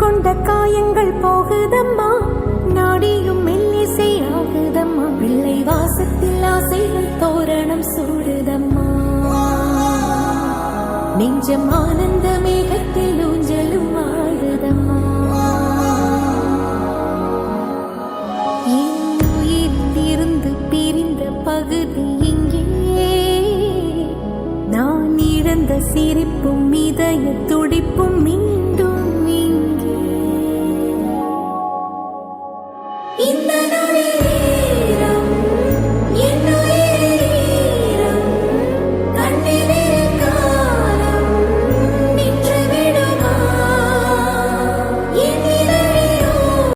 கொண்ட காயங்கள் போகுதம்மா, நாடியும் மெல்லிசை ஆகுதம்மா, பிள்ளை வாசத்தில் ஆசைகள் தோரணம் சூடுதம்மா, நெஞ்சம் ஆனந்த மேகத்தில் ஊஞ்சலும் ஆடுதம்மா. என் உயிரிலிருந்து பிரிந்த பகுதி இங்கே, நான் இழந்த சிரிப்பும் இதய துடிப்பும்